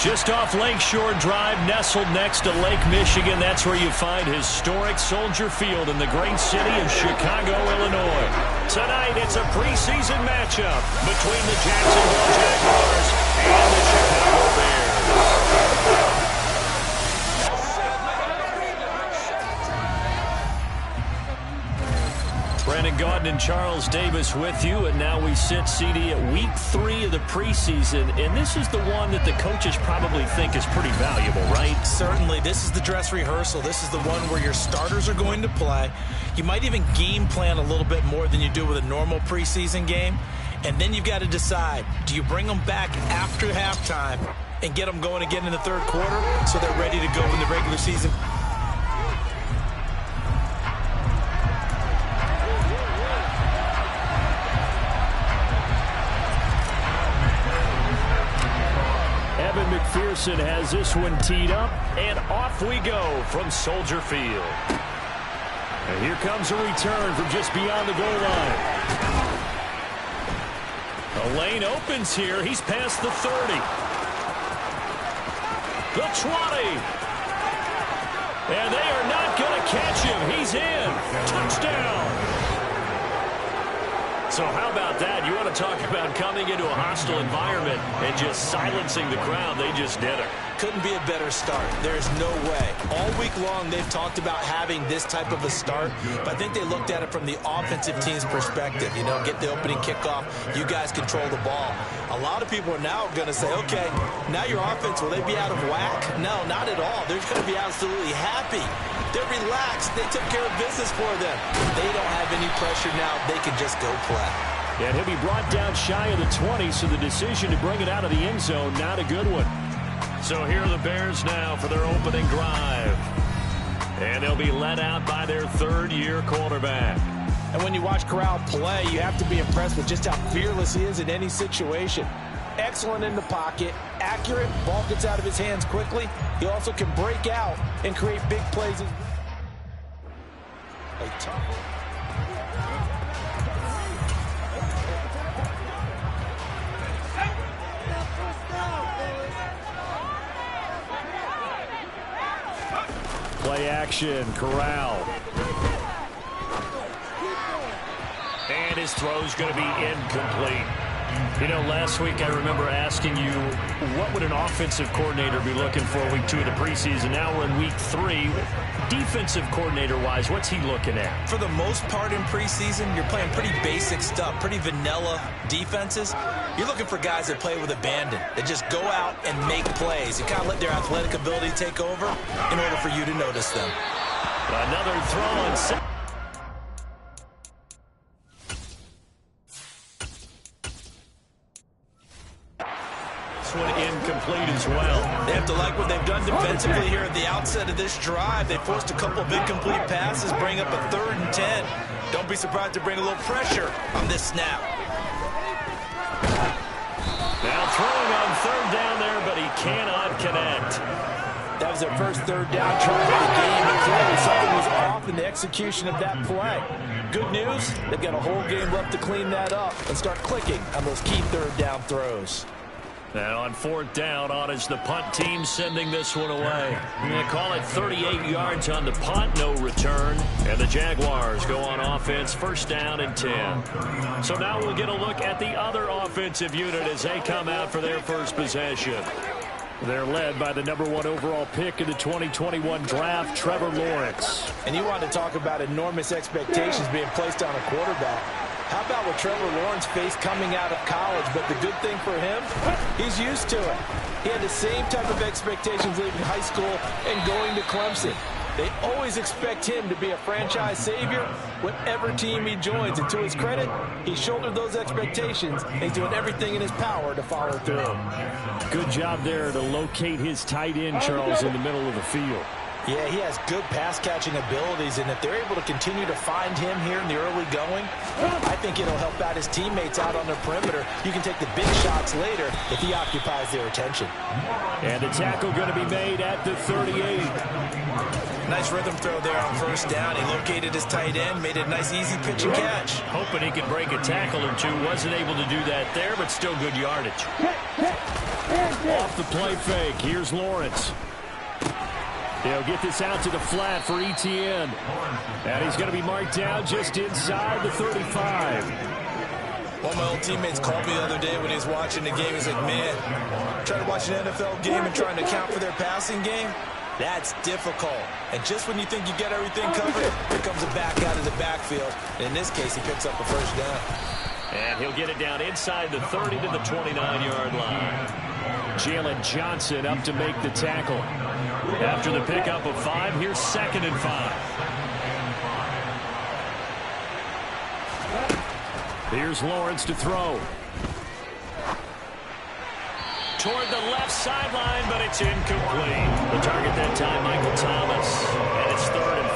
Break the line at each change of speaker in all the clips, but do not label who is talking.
Just off Lakeshore Drive, nestled next to Lake Michigan. That's where you find historic Soldier Field in the great city of Chicago, Illinois. Tonight, it's a preseason matchup between the Jacksonville Jaguars and the Chicago Bears. Brandon Gaudin and Charles Davis with you, and now we sit CD at week 3 of the preseason, and this is the one that the coaches probably think is pretty valuable, right?
Certainly. This is the dress rehearsal. This is the one where your starters are going to play. You might even game plan a little bit more than you do with a normal preseason game, and then you've got to decide, do you bring them back after halftime and get them going again in the third quarter so they're ready to go in the regular season?
McPherson has this one teed up, and off we go from Soldier Field. And here comes a return from just beyond the goal line. The lane opens here. He's past the 30. The 20. And they are not going to catch him. He's in. Touchdown. So how about that? You want to talk about coming into a hostile environment and just silencing the crowd. They just did it.
Couldn't be a better start. There's no way. All week long, they've talked about having this type of a start, but I think they looked at it from the offensive team's perspective. You know, get the opening kickoff. You guys control the ball. A lot of people are now going to say, okay, now your offense, will they be out of whack? No, not at all. They're going to be absolutely happy. They're relaxed. They took care of business for them. They don't have any pressure now. They can just go play.
And he'll be brought down shy of the 20, so the decision to bring it out of the end zone, not a good one. So here are the Bears now for their opening drive. And they'll be led out by their third-year quarterback.
And when you watch Corral play, you have to be impressed with just how fearless he is in any situation. Excellent in the pocket, accurate, ball gets out of his hands quickly. He also can break out and create big plays.
Play action, Corral. And his throw's going to be incomplete. You know, last week I remember asking you, what would an offensive coordinator be looking for week 2 of the preseason? Now we're in week 3. Defensive coordinator-wise, what's he looking at?
For the most part in preseason, you're playing pretty basic stuff, pretty vanilla defenses. You're looking for guys that play with abandon, that just go out and make plays. You kind of let their athletic ability take over in order for you to notice them.
Another throw on set. One incomplete as well.
They have to like what they've done defensively here at the outset of this drive. They forced a couple of incomplete passes, bring up a 3rd and 10. Don't be surprised to bring a little pressure on this snap.
Now throwing on 3rd down there, but he cannot connect.
That was their first 3rd down try of the game, and clearly something was off in the execution of that play. Good news, they've got a whole game left to clean that up and start clicking on those key 3rd down throws.
And on 4th down, on is the punt team sending this one away. They call it 38 yards on the punt, no return. And the Jaguars go on offense, 1st down and 10. So now we'll get a look at the other offensive unit as they come out for their first possession. They're led by the #1 overall pick in the 2021 draft, Trevor Lawrence.
And you want to talk about enormous expectations being placed on a quarterback. How about what Trevor Lawrence faced coming out of college? But the good thing for him, he's used to it. He had the same type of expectations leaving high school and going to Clemson. They always expect him to be a franchise savior whatever team he joins. And to his credit, he shouldered those expectations, and he's doing everything in his power to follow through.
Good job there to locate his tight end, Charles, in the middle of the field.
Yeah, he has good pass-catching abilities, and if they're able to continue to find him here in the early going, I think it'll help out his teammates out on the perimeter. You can take the big shots later if he occupies their attention.
And the tackle going to be made at the 38.
Nice rhythm throw there on first down. He located his tight end, made a nice easy pitch and catch.
Hoping he could break a tackle or two. Wasn't able to do that there, but still good yardage. Off the play fake. Here's Lawrence. They'll get this out to the flat for ETN. And he's going to be marked down just inside the 35.
One of my old teammates called me the other day when he was watching the game. He's like, man, trying to watch an NFL game and trying to account for their passing game? That's difficult. And just when you think you get everything covered, here comes a back out of the backfield. In this case, he picks up a first down.
And he'll get it down inside the 30 to the 29-yard line. Jalen Johnson up to make the tackle. After the pickup of 5, here's 2nd and 5. Here's Lawrence to throw. Toward the left sideline, but it's incomplete. The target that time, Michael Thomas, and it's 3rd and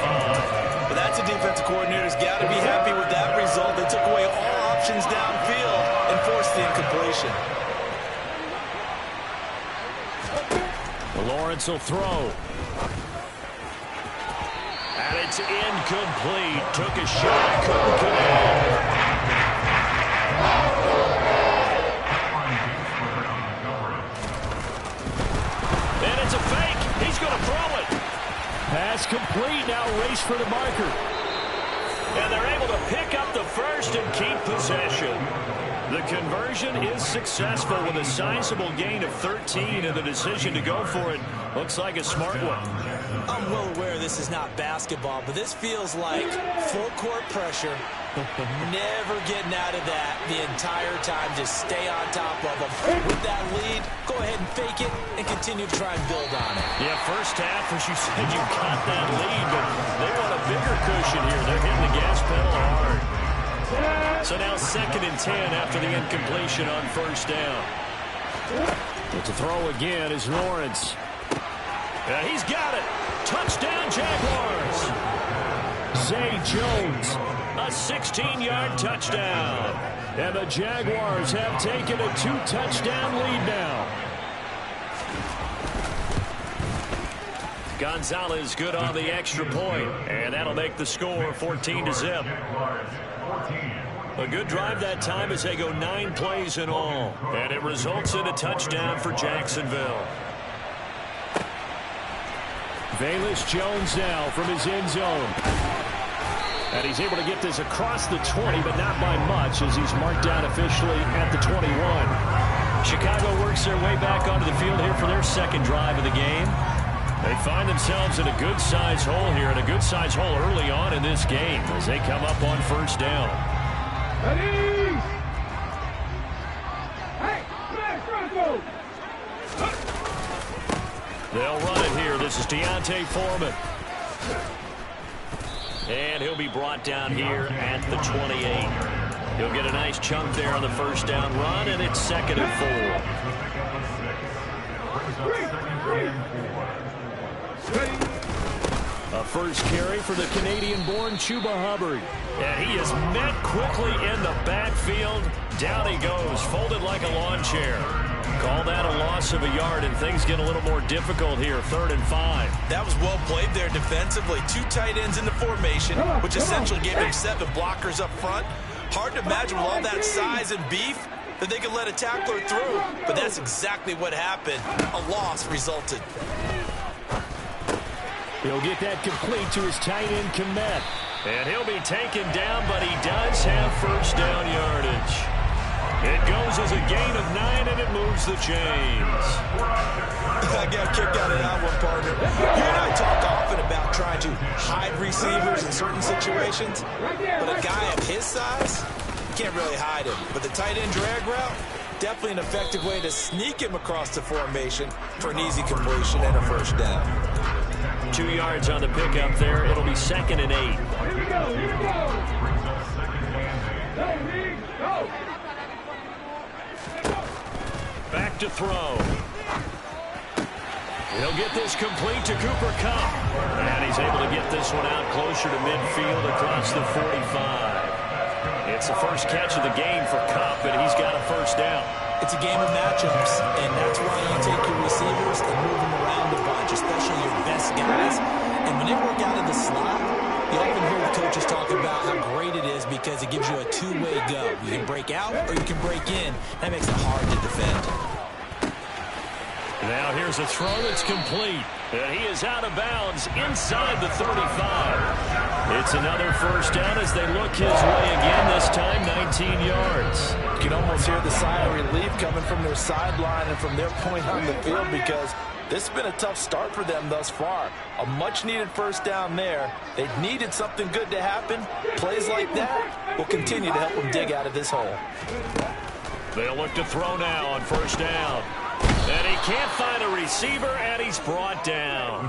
5.
But that's a defensive coordinator's got to be happy with that result. They took away all options downfield and forced the incompletion.
Lawrence will throw. And it's incomplete. Took a shot, couldn't connect. And it's a fake. He's going to throw it. Pass complete. Now race for the marker. And they're able to pick up the first and keep possession. The conversion is successful with a sizable gain of 13, and the decision to go for it looks like a smart one.
I'm well aware this is not basketball, but this feels like full court pressure. Never getting out of that the entire time. Just stay on top of them. With that lead, go ahead and fake it and continue to try and build on it.
Yeah, first half, as you said, you got that lead, but they want a bigger cushion here. They're hitting the gas pedal hard. So now 2nd and 10 after the incompletion on first down. But to throw again is Lawrence. He's got it. Touchdown, Jaguars. Zay Jones, a 16-yard touchdown. And the Jaguars have taken a 2-touchdown lead now. Gonzalez good on the extra point, and that'll make the score 14-0. A good drive that time as they go 9 plays in all, and it results in a touchdown for Jacksonville. Velus Jones now from his end zone. And he's able to get this across the 20, but not by much as he's marked down officially at the 21. Chicago works their way back onto the field here for their 2nd drive of the game. They find themselves in a good-sized hole here, and a good-sized hole early on in this game as they come up on first down.
Ready? Hey, smash, go!
They'll run it here. This is Deontay Foreman. And he'll be brought down here at the 28. He'll get a nice chunk there on the first down run, and it's 2nd and 4. A first carry for the Canadian-born Chuba Hubbard. And he is met quickly in the backfield. Down he goes, folded like a lawn chair. Call that a loss of a yard, and things get a little more difficult here, 3rd and 5.
That was well played there defensively. 2 tight ends in the formation, which essentially gave him 7 blockers up front. Hard to imagine with all that size and beef that they could let a tackler through, but that's exactly what happened. A loss resulted.
He'll get that complete to his tight end, Kmet. And he'll be taken down, but he does have first down yardage. It goes as a gain of 9, and it moves the chains.
I got a kick out of that one, partner. You and I talk often about trying to hide receivers in certain situations, but a guy of his size, you can't really hide him. But the tight end drag route, definitely an effective way to sneak him across the formation for an easy completion and a first down.
2 yards on the pickup there. It'll be 2nd and 8.
Here we go, here we go! Go!
Back to throw. He'll get this complete to Cooper Kupp. And he's able to get this one out closer to midfield across the 45. It's the first catch of the game for Kupp, and he's got a first down.
It's a game of matchups, and that's why you take your receivers and move them around a bunch, especially your best guys. And when they work out of the slot, you often hear the coaches talk about how great it is because it gives you a two-way go. You can break out or you can break in. That makes it hard to defend.
Now here's a throw that's complete. And he is out of bounds inside the 35. It's another first down as they look his way again, this time 19 yards.
You can almost hear the sigh of relief coming from their sideline and from their point on the field because this has been a tough start for them thus far. A much-needed first down there. They needed something good to happen. Plays like that will continue to help them dig out of this hole.
They'll look to throw now on first down. And he can't find a receiver, and he's brought down.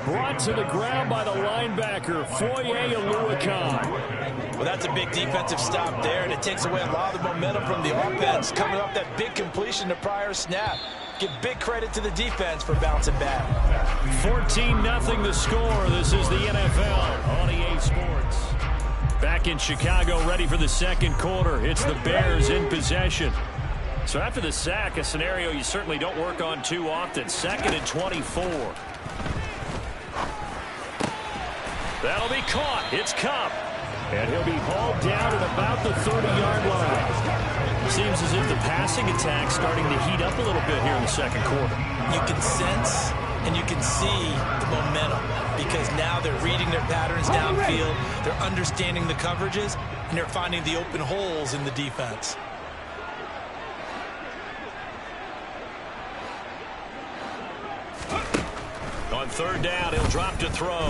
Brought to the ground by the linebacker, Foye Oluokun.
Well, that's a big defensive stop there, and it takes away a lot of the momentum from the offense. Coming off that big completion the prior snap. Give big credit to the defense for bouncing back.
14-0 the score. This is the NFL on EA Sports. Back in Chicago, ready for the second quarter. It's the Bears in possession. So after the sack, a scenario you certainly don't work on too often. 2nd and 24. That'll be caught. It's Kupp. And he'll be hauled down at about the 30-yard line. Seems as if the passing attack's starting to heat up a little bit here in the second quarter.
You can sense and you can see the momentum because now they're reading their patterns downfield, they're understanding the coverages, and they're finding the open holes in the defense.
On third down, he'll drop to throw.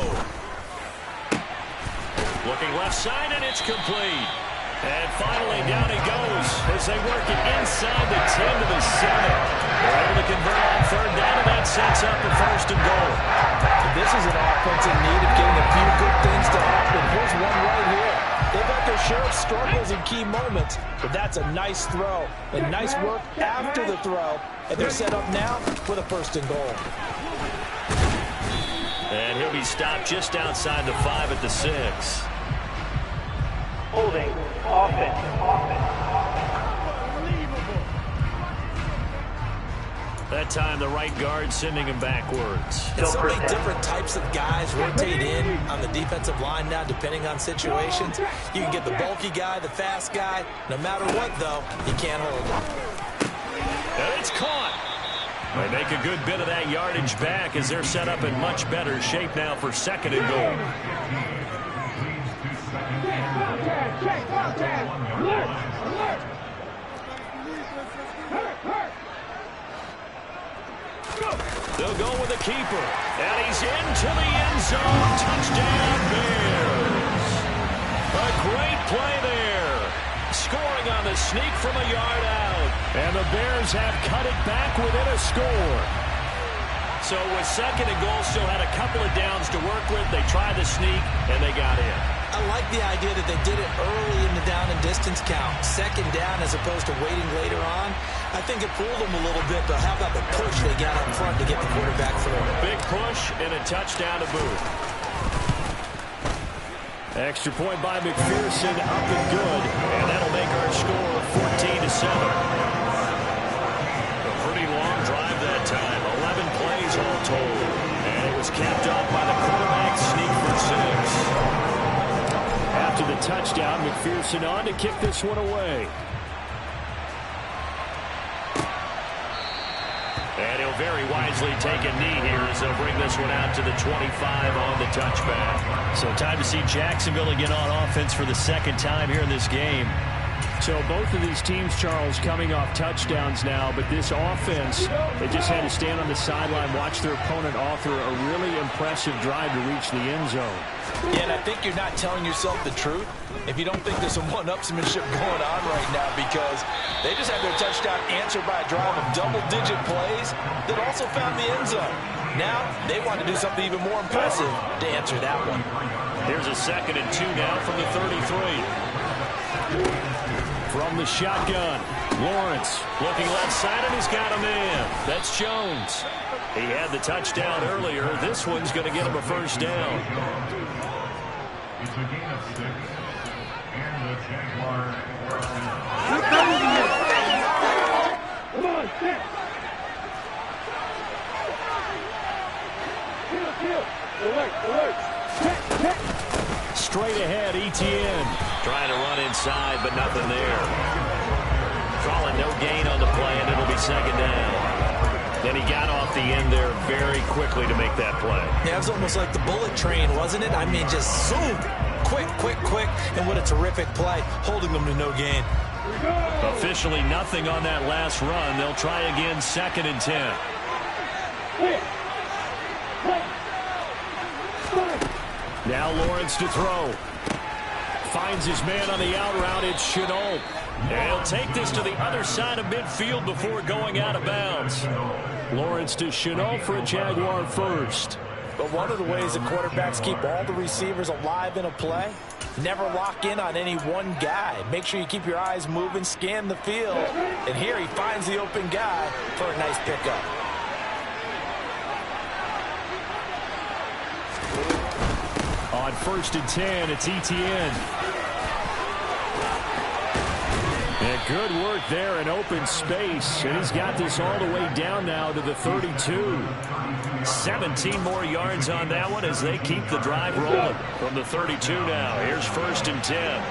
Looking left side, and it's complete. And finally, down he goes as they work it inside the 10 to the 7. They're able to convert on third down, and that sets up a 1st and goal.
This is an offense in need of getting a few good things to happen. Here's one right here. They've had their share of struggles in key moments, but that's a nice throw and nice work after the throw. And they're set up now with a 1st and goal.
And he'll be stopped just outside the 5 at the 6.
Holding, offense.
That time the right guard sending him backwards.
And so many different types of guys rotate in on the defensive line now depending on situations. You can get the bulky guy, the fast guy. No matter what, though, you can't hold him.
And it's caught. They make a good bit of that yardage back as they're set up in much better shape now for 2nd and goal. They'll go with the keeper. And he's into the end zone. Touchdown, Bears. A great play there. Scoring on the sneak from a yard out. And the Bears have cut it back within a score. So with 2nd and goal, still had a couple of downs to work with. They tried the sneak, and they got in.
I like the idea that they did it early in the down and distance count. 2nd down as opposed to waiting later on. I think it fooled them a little bit, but how about the push they got up front to get the quarterback through?
Big push and a touchdown to boot. Extra point by McPherson, up and good. And that'll make our score 14-7. A pretty long drive that time. 11 plays all told. And it was capped off by the quarterback sneak for 6. After the touchdown, McPherson on to kick this one away. And he'll very wisely take a knee here as they'll bring this one out to the 25 on the touchback. So time to see Jacksonville again on offense for the 2nd time here in this game. So both of these teams, Charles, coming off touchdowns now, but this offense, they just had to stand on the sideline, watch their opponent author a really impressive drive to reach the end zone.
Yeah, and I think you're not telling yourself the truth if you don't think there's some one-upsmanship going on right now because they just had their touchdown answered by a drive of double-digit plays that also found the end zone. Now, they want to do something even more impressive to answer that one.
Here's a 2nd and 2 now from the 33. From the shotgun, Lawrence looking left side, and he's got a man. That's Jones. He had the touchdown earlier. This one's going to get him a first down.
It's a gain of 6, and the Jaguars.
Come on, sit. Kill. Alert. Check.
Straight ahead, Etienne. Trying to run inside, but nothing there. Calling no gain on the play, and it'll be second down. Then he got off the end there very quickly to make that play.
Yeah, it was almost like the bullet train, wasn't it? I mean, just zoom. Quick. And what a terrific play, holding them to no gain.
Officially nothing on that last run. They'll try again, 2nd and 10. Now Lawrence to throw. Finds his man on the out route. It's Chenault. And he'll take this to the other side of midfield before going out of bounds. Lawrence to Chenault for a Jaguar first.
But one of the ways that quarterbacks keep all the receivers alive in a play, never lock in on any one guy. Make sure you keep your eyes moving, scan the field. And here he finds the open guy for a nice pickup.
On 1st and 10, it's Etienne. And good work there in open space. And he's got this all the way down now to the 32. 17 more yards on that one as they keep the drive rolling. From the 32 now, here's 1st and 10.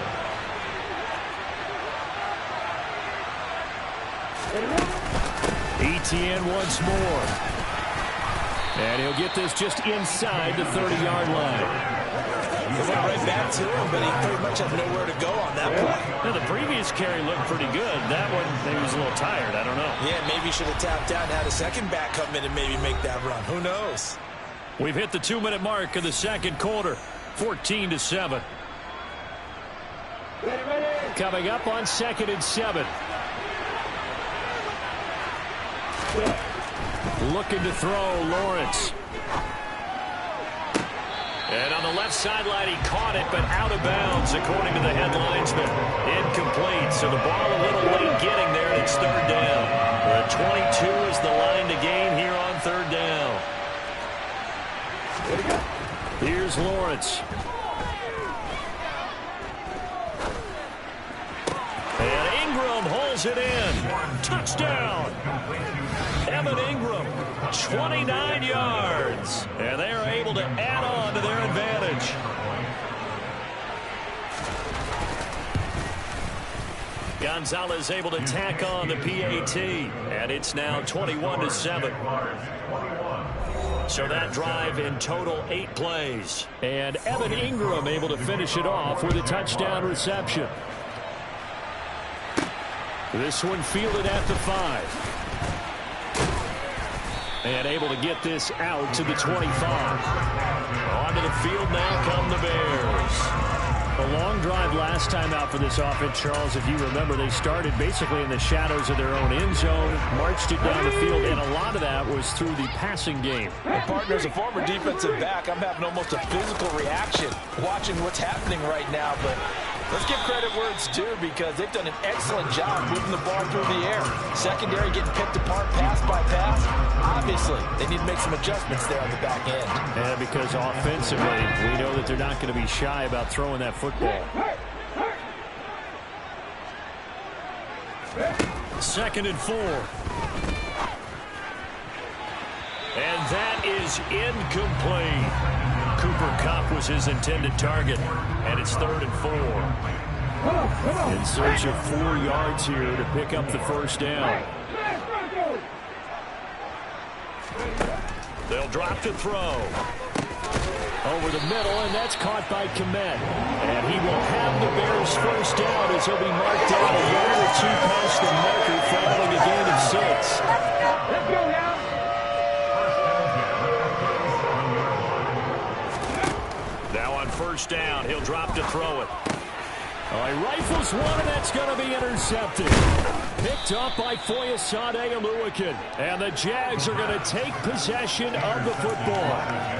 Etienne once more. And he'll get this just inside the 30-yard line.
He went right back to him, but he pretty much had nowhere to go on that play.
Now, the previous carry looked pretty good. That one, maybe he was a little tired. I don't know.
Yeah, maybe he should have tapped out and had a second back come in and maybe make that run. Who knows?
We've hit the 2-minute mark of the second quarter. 14-7. Coming up on 2nd and 7. Looking to throw, Lawrence. And on the left sideline, he caught it, but out of bounds, according to the headlinesman. Incomplete, so the ball a little late getting there, and it's 3rd down. The 22 is the line to gain here on 3rd down. Here's Lawrence. And Ingram holds it in. Touchdown. Evan Ingram, 29 yards. And they are able to add on to their advantage. Gonzalez able to tack on the PAT. And it's now 21-7. So that drive in total 8 plays. And Evan Ingram able to finish it off with a touchdown reception. This one fielded at the 5. And able to get this out to the 25. Onto the field now come the Bears. A long drive last time out for this offense, Charles. If you remember, they started basically in the shadows of their own end zone, marched it down the field, and a lot of that was through the passing game.
And partner, as a former defensive back, I'm having almost a physical reaction watching what's happening right now. But let's give credit where it's due, because they've done an excellent job moving the ball through the air. Secondary getting picked apart pass by pass. Obviously, they need to make some adjustments there on the back end.
Yeah, because offensively, we know that they're not going to be shy about throwing that football. 2nd and 4. And that is incomplete. Cooper Kupp was his intended target, and it's 3rd and 4. In search of 4 yards here to pick up the first down. They'll drop to throw. Over the middle, and that's caught by Kmet. And he will have the Bears first down as he'll be marked down a yard or 2 past the marker following a gain of 6.
Let's go now.
Now on first down, he'll drop to throw it. He rifles one, and that's going to be intercepted. Picked up by Foyesade-Oluwakin. And the Jags are going to take possession of the football.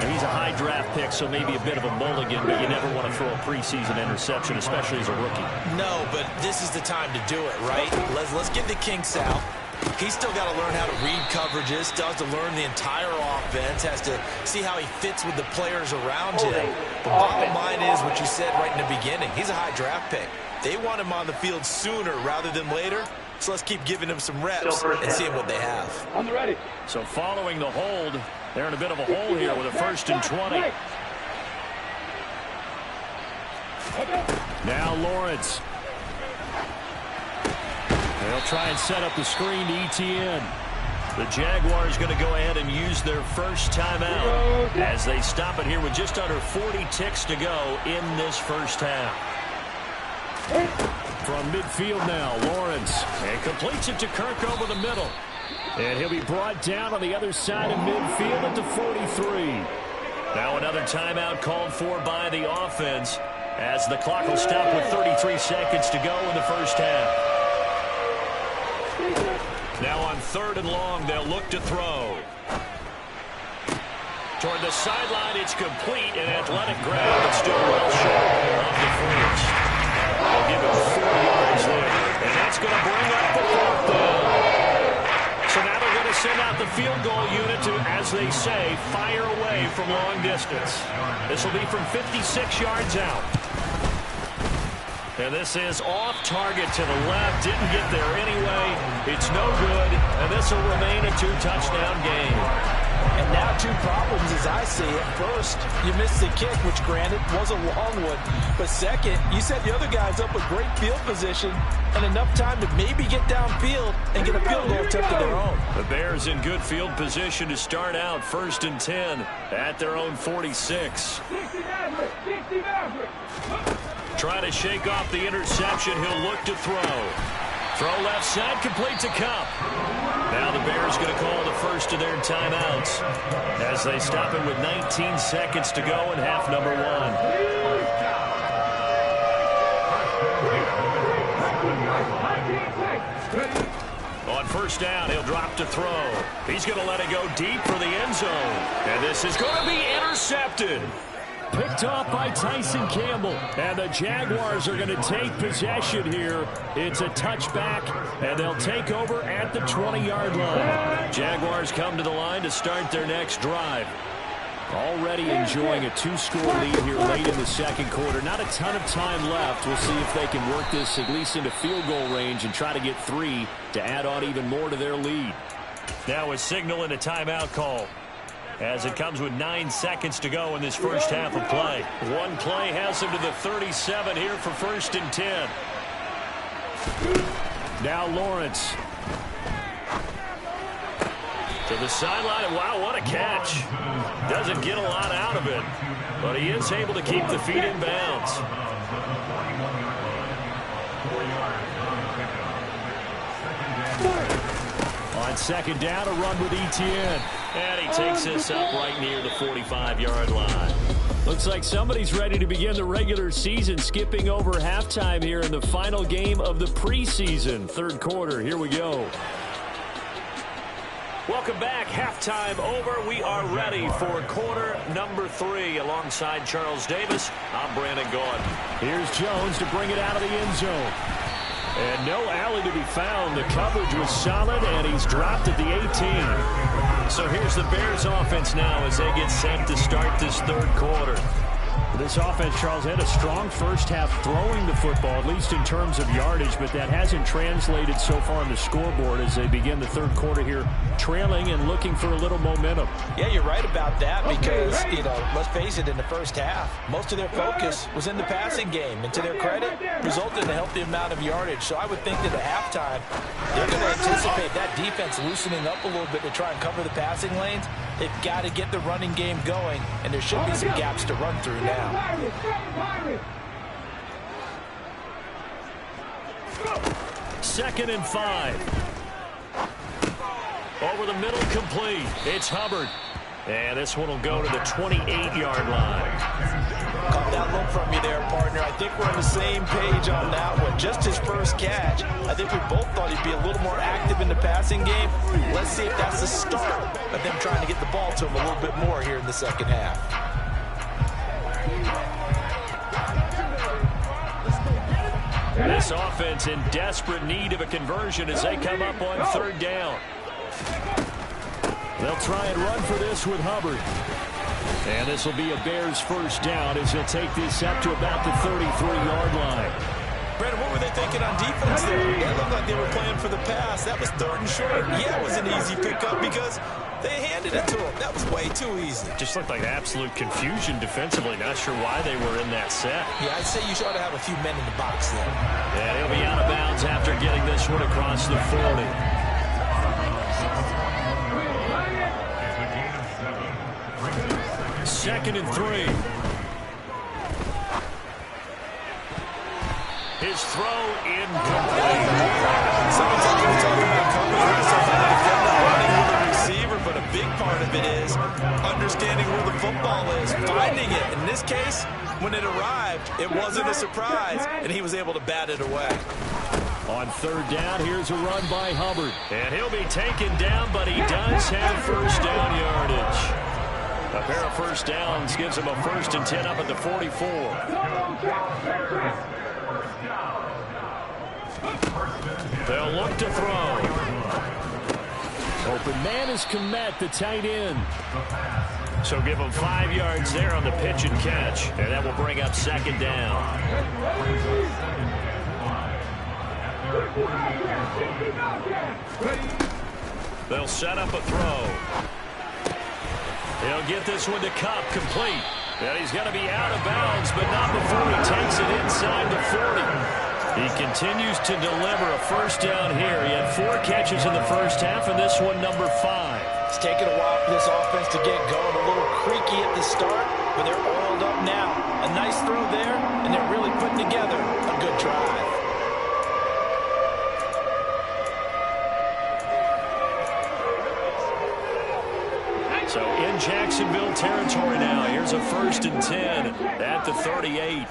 And he's a high draft pick, so maybe a bit of a mulligan, but you never want to throw a preseason interception, especially as a rookie.
No, but this is the time to do it, right? Let's get the kinks out. He's still got to learn how to read coverages, still has to learn the entire offense, has to see how he fits with the players around him. The bottom line is what you said right in the beginning. He's a high draft pick. They want him on the field sooner rather than later, so let's keep giving him some reps and seeing what they have.
I'm ready.
So following the hold, they're in a bit of a hole here with a 1st and 20. Now Lawrence. They'll try and set up the screen to ETN. The Jaguars going to go ahead and use their first timeout as they stop it here with just under 40 ticks to go in this first half. From midfield now, Lawrence. And completes it to Kirk over the middle. And he'll be brought down on the other side of midfield at the 43. Now another timeout called for by the offense as the clock will stop with 33 seconds to go in the first half. Now on 3rd and long, they'll look to throw. Toward the sideline, it's complete. An athletic grab, but still well short of the first. They'll give him 4 yards there. And that's going to bring up the 4th down. So now they're going to send out the field goal unit to, as they say, fire away from long distance. This will be from 56 yards out. And this is off target to the left. Didn't get there anyway. It's no good. And this will remain a 2-touchdown game.
And now 2 problems as I see it. First, you missed the kick, which granted was a long one. But second, you set the other guys up with great field position and enough time to maybe get downfield and get a field goal attempt of their own.
The Bears in good field position to start out 1st and 10 at their own 46. Trying to shake off the interception. He'll look to throw. Throw left side, complete to Cup. Now the Bears going to call the first of their timeouts as they stop it with 19 seconds to go in half number 1. On 1st down, he'll drop to throw. He's going to let it go deep for the end zone. And this is going to be intercepted. Picked off by Tyson Campbell. And the Jaguars are going to take possession here. It's a touchback, and they'll take over at the 20-yard line. Jaguars come to the line to start their next drive. Already enjoying a 2-score lead here late in the 2nd quarter. Not a ton of time left. We'll see if they can work this at least into field goal range and try to get 3 to add on even more to their lead. Now a signal and a timeout call, as it comes with 9 seconds to go in this first half of play. One play has him to the 37 here for 1st and 10. Now Lawrence. To the sideline. Wow, what a catch. Doesn't get a lot out of it, but he is able to keep the feet in bounds. On 2nd down, a run with ETN. And he takes this up right near the 45-yard line. Looks like somebody's ready to begin the regular season, skipping over halftime here in the final game of the preseason. 3rd quarter, here we go. Welcome back. Halftime over. We are ready for quarter number 3. Alongside Charles Davis, I'm Brandon Gaudin. Here's Jones to bring it out of the end zone. And no alley to be found. The coverage was solid, and he's dropped at the 18. So here's the Bears offense now as they get set to start this 3rd quarter. This offense, Charles, had a strong first half throwing the football, at least in terms of yardage, but that hasn't translated so far on the scoreboard as they begin the 3rd quarter here, trailing and looking for a little momentum.
Yeah, you're right about that because, let's face it, in the first half, most of their focus was in the passing game. And to their credit, resulted in a healthy amount of yardage. So I would think that at halftime, they're going to anticipate that defense loosening up a little bit to try and cover the passing lanes. They've got to get the running game going, and there should be some gaps to run through now.
2nd and 5. Over the middle, complete. It's Hubbard. And this one will go to the 28-yard line.
Couple that look from you there, partner. I think we're on the same page on that one. Just his first catch. I think we both thought he'd be a little more active in the passing game. Let's see if that's the start of them trying to get the ball to him a little bit more here in the second half.
This offense in desperate need of a conversion as they come up on third down. They'll try and run for this with Hubbard. And this will be a Bears first down as he'll take this up to about the 33-yard line.
Brandon, what were they thinking on defense there? It looked like they were playing for the pass. That was third and short. Yeah, it was an easy pickup because they handed it to him. That was way too easy.
Just looked like absolute confusion defensively. Not sure why they were in that set.
Yeah, I'd say you ought to have a few men in the box there.
And he'll be out of bounds after getting this one across the 40. Second and 3. His throw incomplete.
Sometimes we talk about covering yourself in the defender, running with a receiver, but a big part of it is understanding where the football is, finding it. In this case, when it arrived, it wasn't a surprise, and he was able to bat it away.
On third down, here's a run by Hubbard. And he'll be taken down, but he does have first down yardage. A pair of first downs gives him a 1st and 10 up at the 44. They'll look to throw. Open man is Komet, the tight end. So give him 5 yards there on the pitch and catch. And that will bring up second down. They'll set up a throw. He'll get this one to Cup, complete. And he's going to be out of bounds, but not before he takes it inside the 40. He continues to deliver a first down here. He had 4 catches in the first half, and this one number 5.
It's taken a while for this offense to get going. A little creaky at the start, but they're oiled up now. A nice throw there, and they're really putting together a good drive.
So in Jacksonville territory now. Here's a 1st and 10 at the 38.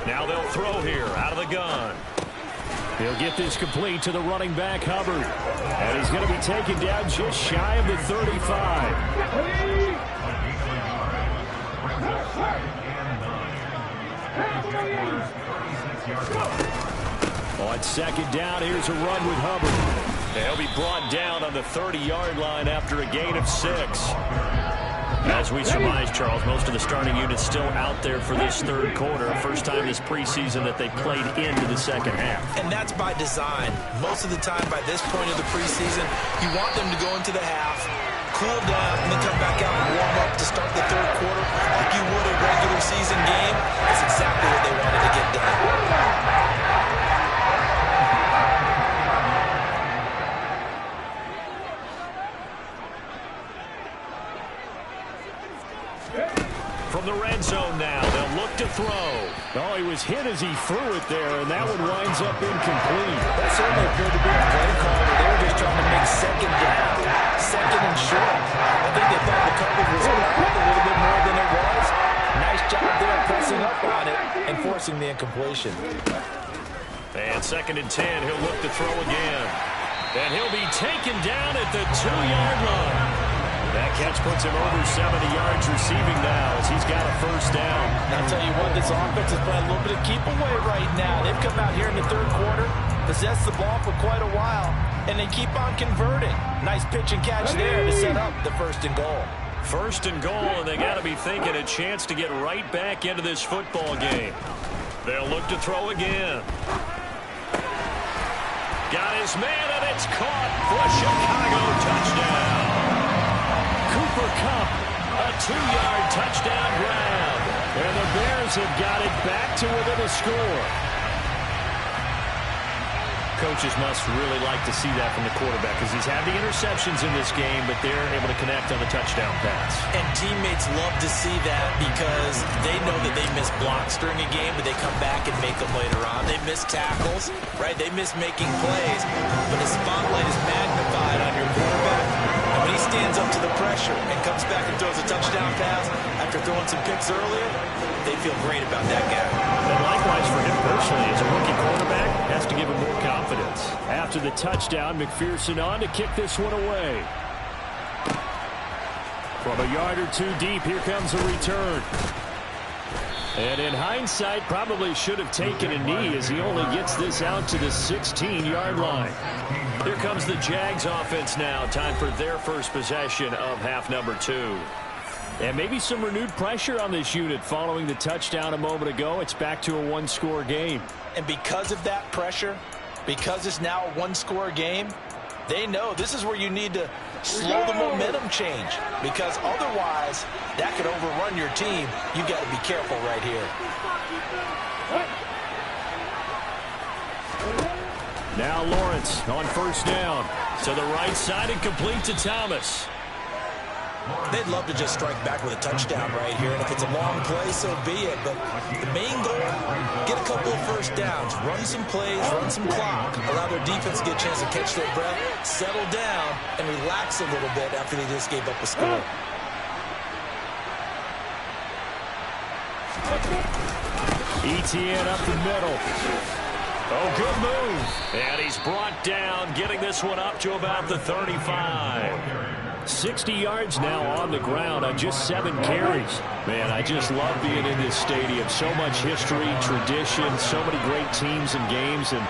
Now they'll throw here out of the gun. He'll get this complete to the running back, Hubbard. And he's going to be taken down just shy of the 35. On second down, here's a run with Hubbard. And he'll be brought down on the 30-yard line after a gain of 6. As we surmise, Charles, most of the starting units still out there for this third quarter. First time this preseason that they played into the second half.
And that's by design. Most of the time by this point of the preseason, you want them to go into the half, cool down, and then come back out and warm up to start the third quarter like you would a regular season game. That's exactly what they wanted to get done.
From the red zone now, they'll look to throw. Oh, he was hit as he threw it there, and that one winds up incomplete.
That certainly appeared to be a play call where they were just trying to make second down, second and short. I think they thought the coverage was going to a little bit more than it was. Nice job there pressing up on it and forcing the incompletion.
And 2nd and 10, he'll look to throw again. And he'll be taken down at the 2-yard line. That catch puts him over 70 yards receiving now as he's got a first down.
And I'll tell you what, this offense is playing a little bit of keep away right now. They've come out here in the third quarter, possessed the ball for quite a while, and they keep on converting. Nice pitch and catch there to set up the 1st and goal.
1st and goal, and they got to be thinking a chance to get right back into this football game. They'll look to throw again. Got his man, and it's caught for a Chicago touchdown. Cooper Kupp, a 2-yard touchdown grab. And the Bears have got it back to within a score. Coaches must really like to see that from the quarterback because he's had the interceptions in this game, but they're able to connect on the touchdown pass.
And teammates love to see that because they know that they miss blocks during a game, but they come back and make them later on. They miss tackles, right? They miss making plays, but the spotlight is magnified on your quarterback. And when he stands stands up to the pressure and comes back and throws a touchdown pass after throwing some picks earlier, they feel great about that guy.
And likewise for him personally, as a rookie quarterback, has to give him more confidence. After the touchdown, McPherson on to kick this one away. From a yard or two deep, here comes a return. And in hindsight, probably should have taken a knee as he only gets this out to the 16-yard line. Here comes the Jags offense now. Time for their first possession of half number 2. And maybe some renewed pressure on this unit following the touchdown a moment ago. It's back to a one-score game.
And because of that pressure, because it's now a one-score game, they know this is where you need to slow the momentum change, because otherwise that could overrun your team. You got to be careful right here.
Now Lawrence on first down. To the right side and complete to Thomas.
They'd love to just strike back with a touchdown right here, and if it's a long play, so be it. But the main goal, get a couple of first downs, run some plays, run some clock, allow their defense to get a chance to catch their breath, settle down, and relax a little bit after they just gave up a score.
ETN up the middle. Oh, good move. And he's brought down, getting this one up to about the 35. 60 yards now on the ground on just 7 carries. Man, I just love being in this stadium. So much history, tradition, so many great teams and games, and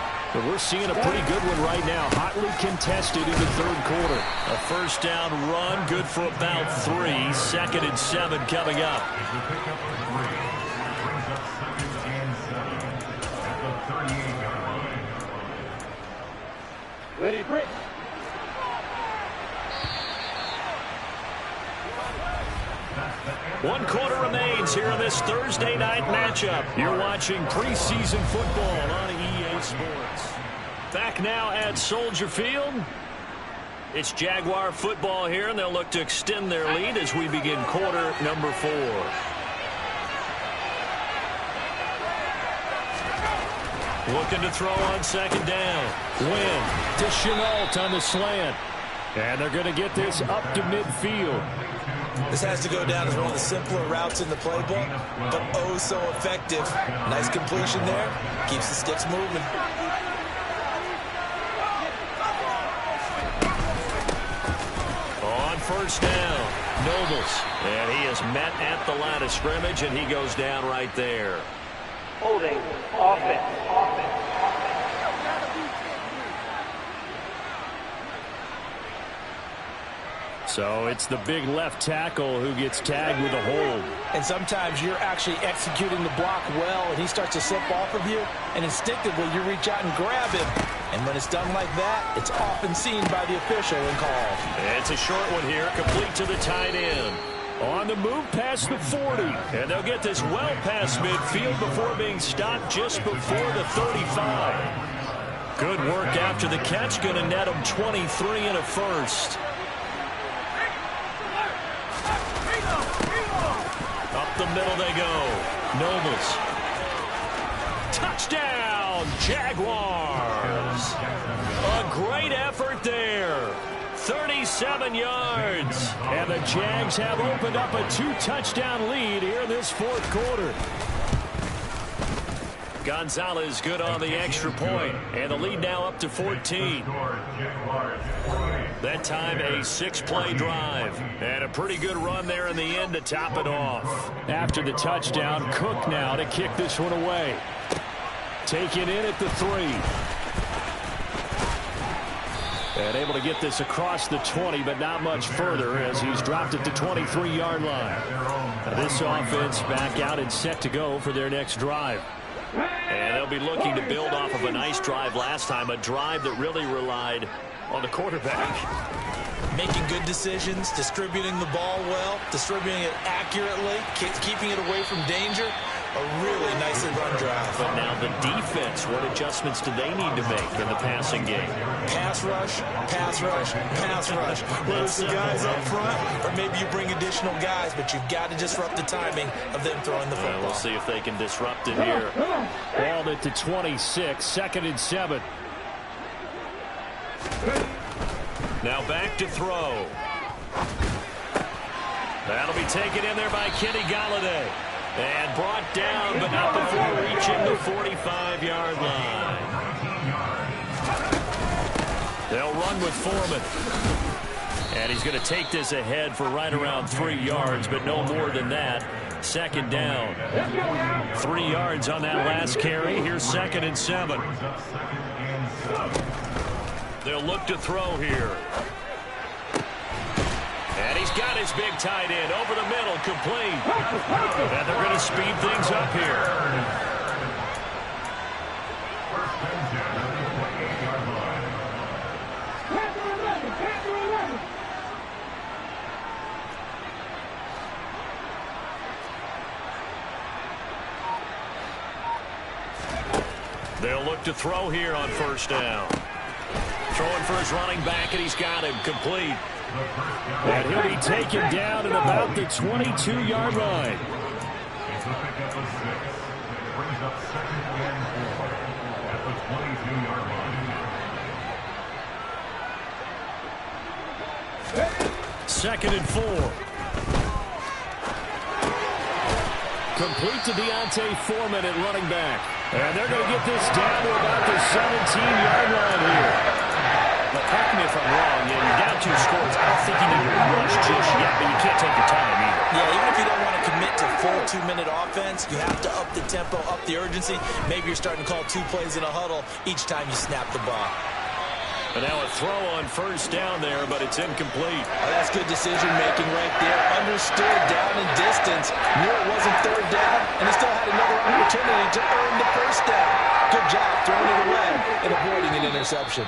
we're seeing a pretty good one right now. Hotly contested in the third quarter. A first down run, good for about 3. 2nd and 7 coming up.
Ready, break.
One quarter remains here in this Thursday night matchup. You're watching preseason football on EA Sports. Back now at Soldier Field. It's Jaguar football here, and they'll look to extend their lead as we begin quarter number 4. Looking to throw on second down. Win to Chenault on the slant. And they're going to get this up to midfield.
This has to go down as one of the simpler routes in the playbook, but oh so effective. Nice completion there. Keeps the sticks moving.
On first down, Nobles. And he is met at the line of scrimmage, and he goes down right there.
Holding offense.
So it's the big left tackle who gets tagged with a hold.
And sometimes you're actually executing the block well, and he starts to slip off of you, and instinctively you reach out and grab him. And when it's done like that, it's often seen by the official and called.
It's a short one here, complete to the tight end. On the move past the 40, and they'll get this well past midfield before being stopped just before the 35. Good work after the catch, going to net them 23 and a first. Up the middle they go. Nobles. Touchdown, Jaguars. A great effort there. 37 yards. And the Jags have opened up a 2-touchdown lead here in this fourth quarter. Gonzalez good on the extra point, and the lead now up to 14. That time a 6-play drive, and a pretty good run there in the end to top it off. After the touchdown, Cook now to kick this one away. Taken in at the 3. And able to get this across the 20, but not much further as he's dropped it to 23-yard line. Now this offense back out and set to go for their next drive. And they'll be looking to build off of a nice drive last time, a drive that really relied on the quarterback.
Making good decisions, distributing the ball well, distributing it accurately, keeping it away from danger. A really nicely run drive.
But now the defense, what adjustments do they need to make in the passing game?
Pass rush, pass rush, pass rush. Whether it's the guys up front, or maybe you bring additional guys, but you've got to disrupt the timing of them throwing the football.
We'll see if they can disrupt it here. Balled it to 26, 2nd and 7. Now back to throw. That'll be taken in there by Kenny Galladay. And brought down, but not before reaching the 45-yard line. They'll run with Foreman. And he's going to take this ahead for right around 3 yards, but no more than that. Second down. 3 yards on that last carry. Here's 2nd and 7. They'll look to throw here. And he's got his big tight end over the middle, complete. And they're going to speed things up here. They'll look to throw here on 1st down. Throwing for his running back, and he's got him complete. And he'll be taken down at about the 22-yard line.
It's a pickup of 6. Brings up 2nd and 4 at the 22-yard line.
2nd and 4. Complete to Deontay Foreman at running back. And they're going to get this down to about the 17-yard line here.
But correct me if I'm wrong, you're down 2 scores. I don't think you need to rush just yet, but you can't take your time either.
Yeah, even if you don't want to commit to full 2-minute offense, you have to up the tempo, up the urgency. Maybe you're starting to call 2 plays in a huddle each time you snap the ball.
And now a throw on 1st down there, but it's incomplete.
Oh, that's good decision-making right there. Understood down and distance. Knew it wasn't 3rd down, and he still had another opportunity to earn the 1st down. Good job throwing it away and avoiding an interception.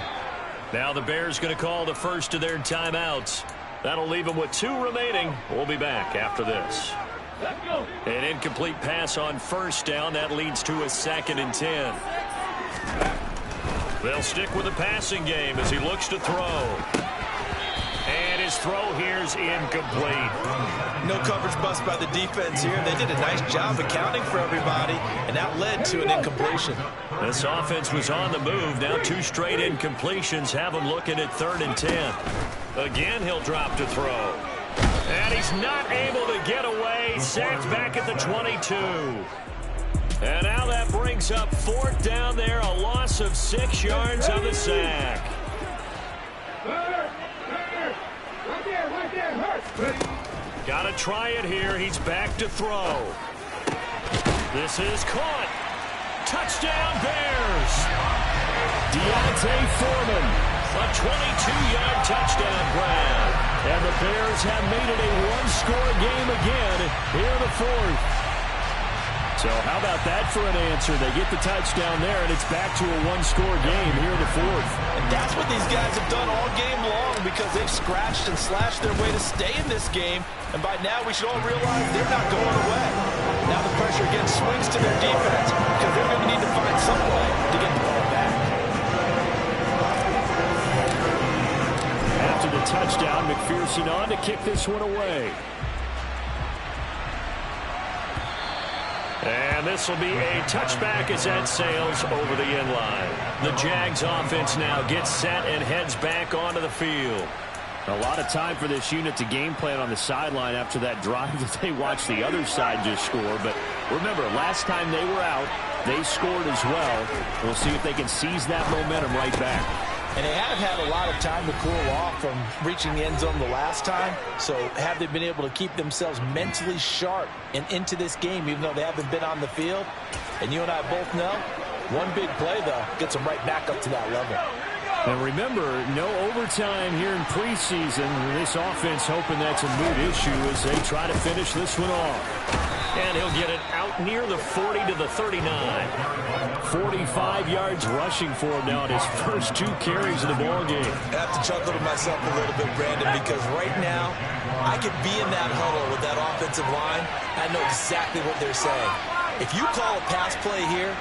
Now the Bears going to call the first of their timeouts. That'll leave them with 2 remaining. We'll be back after this. An incomplete pass on 1st down. That leads to a 2nd and 10. They'll stick with the passing game as he looks to throw. And his throw here's incomplete.
No coverage bust by the defense here. They did a nice job accounting for everybody, and that led to an incompletion.
This offense was on the move. Now 2 straight incompletions have him looking at 3rd and 10. Again, he'll drop to throw. And he's not able to get away. Sacked back at the 22. And now that brings up 4th down there. A loss of 6 yards on the sack. Got to try it here. He's back to throw. This is caught. Touchdown, Bears. Deontay Foreman. A 22-yard touchdown grab. And the Bears have made it a 1-score game again here in the 4th. So how about that for an answer? They get the touchdown there, and it's back to a 1-score game here in the 4th.
And that's what these guys have done all game long, because they've scratched and slashed their way to stay in this game. And by now, we should all realize they're not going away. Now the pressure again swings to their defense, because they're going to need to find some way to get the ball back.
After the touchdown, McPherson on to kick this one away. And this will be a touchback as that sails over the end line. The Jags offense now gets set and heads back onto the field.
A lot of time for this unit to game plan on the sideline after that drive that they watched the other side just score. But remember, last time they were out, they scored as well. We'll see if they can seize that momentum right back.
And they have had a lot of time to cool off from reaching the end zone the last time. So have they been able to keep themselves mentally sharp and into this game, even though they haven't been on the field? And you and I both know, one big play, though, gets them right back up to that level.
And remember, no overtime here in preseason. This offense hoping that's a mood issue as they try to finish this one off. And he'll get it out near the 40 to the 39. 45 yards rushing for him now in his first 2 carries of the ball game.
I have to chuckle to myself a little bit, Brandon, because right now I could be in that huddle with that offensive line. I know exactly what they're saying. If you call a pass play here,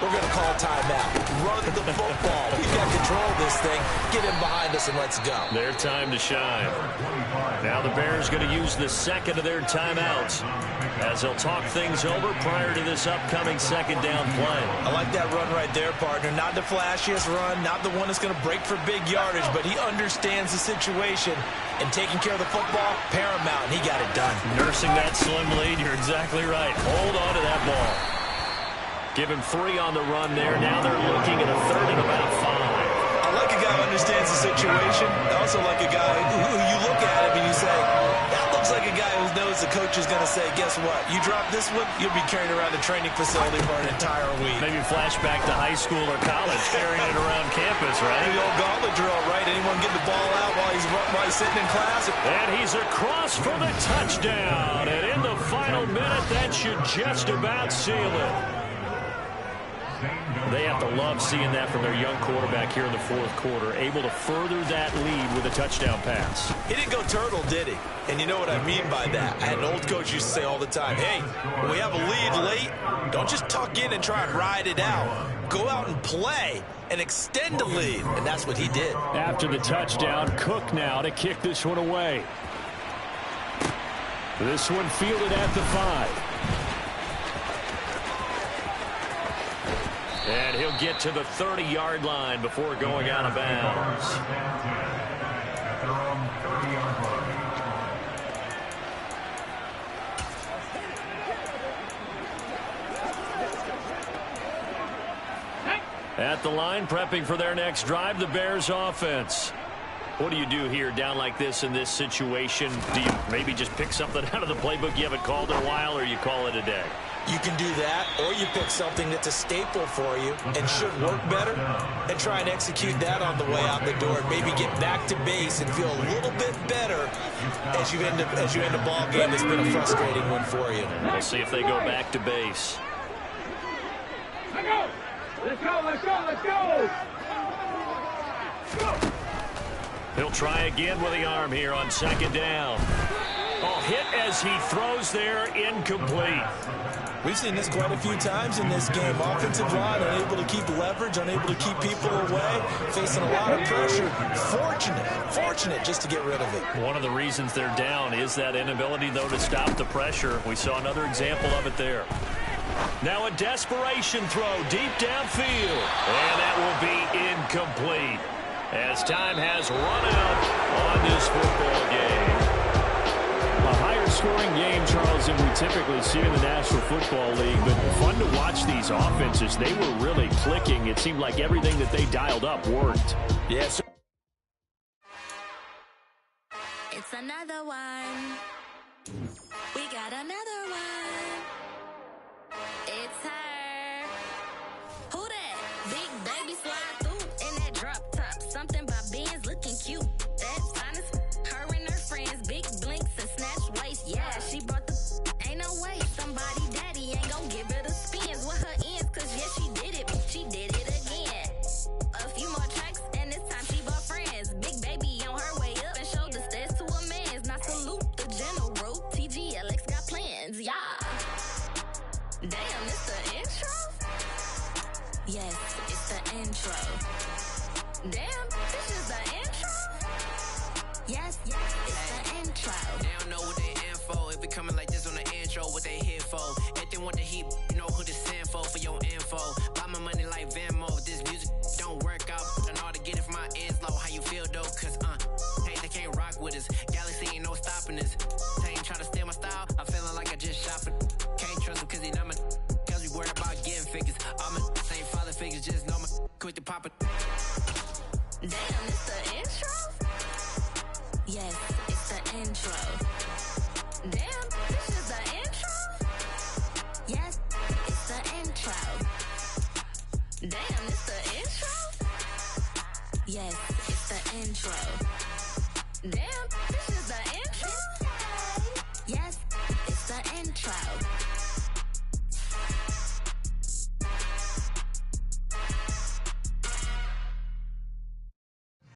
we're going to call timeout. Run the football. We've got control of this thing. Get him behind us and let's go.
Their time to shine. Now the Bears going to use the second of their timeouts as they'll talk things over prior to this upcoming second down play.
I like that run right there, partner. Not the flashiest run, not the one that's going to break for big yardage, but he understands the situation, and taking care of the football, paramount, and he got it done.
Nursing that slim lead, you're exactly right. Hold on to that ball. Give him 3 on the run there. Now they're looking at a third and about 5.
I like a guy who understands the situation. I also like a guy who you look at him and you say, that looks like a guy who knows the coach is going to say, guess what? You drop this one, you'll be carrying around the training facility for an entire week.
Maybe flashback to high school or college, carrying it around campus, right?
The old gauntlet drill, right? Anyone get the ball out while he's sitting in class?
And he's across for the touchdown. And in the final minute, that should just about seal it. They have to love seeing that from their young quarterback here in the fourth quarter, able to further that lead with a touchdown pass.
He didn't go turtle, did he? And you know what I mean by that. I had an old coach used to say all the time, hey, when we have a lead late, don't just tuck in and try and ride it out. Go out and play and extend the lead. And that's what he did.
After the touchdown, Cook now to kick this one away. This one fielded at the 5.
And he'll get to the 30-yard line before going out of bounds. At the line, prepping for their next drive, the Bears offense. What do you do here down like this in this situation? Do you maybe just pick something out of the playbook you haven't called in a while, or you call it a day?
You can do that, or you pick something that's a staple for you and should work better and try and execute that on the way out the door and maybe get back to base and feel a little bit better as you end a ball game that's been a frustrating one for you.
We'll see if they go back to base.
Let's go! Let's go! Let's go! Let's go! Go!
He'll try again with the arm here on second down. Oh, hit as he throws there, incomplete.
We've seen this quite a few times in this game. Offensive line unable to keep leverage, unable to keep people away, facing a lot of pressure. Fortunate just to get rid of it.
One of the reasons they're down is that inability, though, to stop the pressure. We saw another example of it there. Now a desperation throw deep downfield. And that will be incomplete as time has run out on this football game.
A higher scoring game, Charles, than we typically see in the National Football League, but fun to watch these offenses. They were really clicking. It seemed like everything that they dialed up worked.
Yes.
It's another one. We got another one. It's her. Who that? Big baby slide through in that drop top. Something about Benz looking cute. That's honest. Her and her friends, big blinks and snatch waist. Yeah, she brought the. Ain't no way. Somebody daddy ain't gon' give her the spins with her ends. Cause yeah, she did it. She did it again. A few more tracks and this time she brought friends. Big baby on her way up and showed the stairs to a man's. Now salute the general. TGLX got plans. Yeah. Damn, it's the intro? Yes, it's the intro. Damn, this is the intro? Yes, it's the intro.
They don't know what they in for. If it coming like this on the intro, what they here for? If they want the heat, you know who to send for your info. Buy my money like Venmo. This music don't work out. I know how to get it from my ends low. How you feel though? Cause hey, they can't rock with us. Galaxy ain't no stopping us. They ain't trying to steal my style. I'm feeling like I just shopping. Can't trust them cause they not my. Cause we worried about getting figures. All my same father figures, just know my quit the pop it.
Damn, it's the intro? Yes, it's the intro. Damn, this is the intro? Yes, it's the intro. Damn, it's the intro? Yes, it's the intro. Damn, this is the intro? Yes, it's the intro.